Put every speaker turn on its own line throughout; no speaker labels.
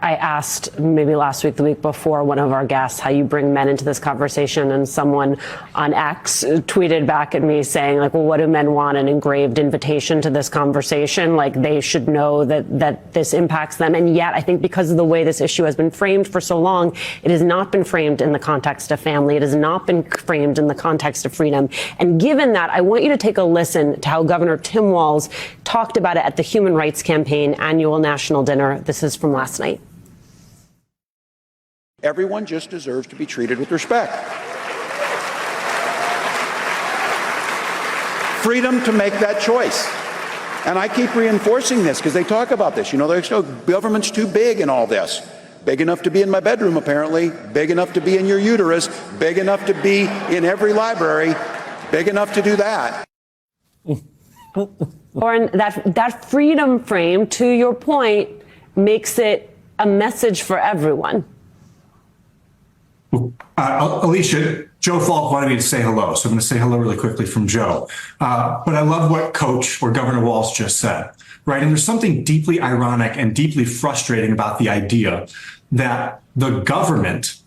I asked maybe last week, the week before, one of our guests how you bring men into this conversation, and someone on X tweeted back at me saying, like, well, what do men want? An engraved invitation to this conversation? Like, they should know that this impacts them. And yet, I think because of the way this issue has been framed for so long, it has not been framed in the context of family. It has not been framed in the context of freedom. And given that, I want you to take a listen to how Governor Tim Walz talked about it at the Human Rights Campaign annual national dinner. This is from last night.
Everyone just deserves to be treated with respect. Freedom to make that choice. And I keep reinforcing this because they talk about this. You know, there's no government's too big in all this. Big enough to be in my bedroom, apparently. Big enough to be in your uterus. Big enough to be in every library. Big enough to do that.
Or that freedom frame, to your point, makes it a message for everyone.
Alicia, Joe Falk wanted me to say hello, so I'm going to say hello really quickly from Joe. But I love what Coach or Governor Walz just said, right? And there's something deeply ironic and deeply frustrating about the idea that the government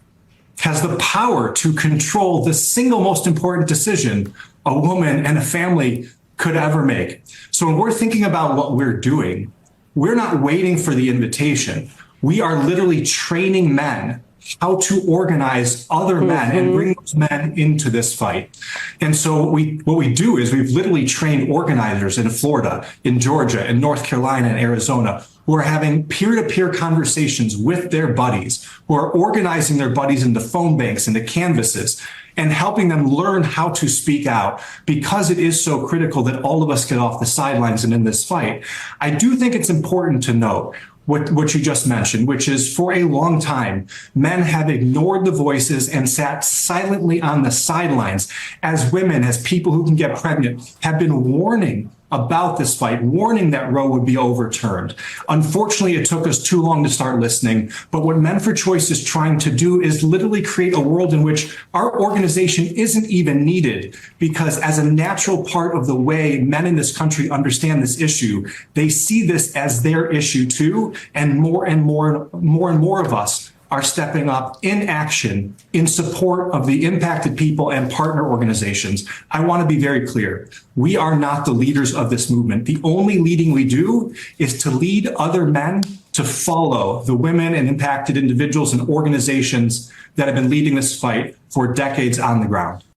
has the power to control the single most important decision a woman and a family could ever make. So when we're thinking about what we're doing, we're not waiting for the invitation. We are literally training men how to organize other men and bring those men into this fight. And so what we do is we've literally trained organizers in Florida, in Georgia, in North Carolina, and Arizona, who are having peer-to-peer conversations with their buddies, who are organizing their buddies into phone banks, into canvases, and helping them learn how to speak out, because it is so critical that all of us get off the sidelines and in this fight. I do think it's important to note what you just mentioned, which is for a long time, men have ignored the voices and sat silently on the sidelines as women, as people who can get pregnant, have been warning about this fight, warning that Roe would be overturned. Unfortunately, it took us too long to start listening. But what Men for Choice is trying to do is literally create a world in which our organization isn't even needed, because as a natural part of the way men in this country understand this issue, they see this as their issue too. And more of us are stepping up in action in support of the impacted people and partner organizations. I want to be very clear. We are not the leaders of this movement. The only leading we do is to lead other men to follow the women and impacted individuals and organizations that have been leading this fight for decades on the ground.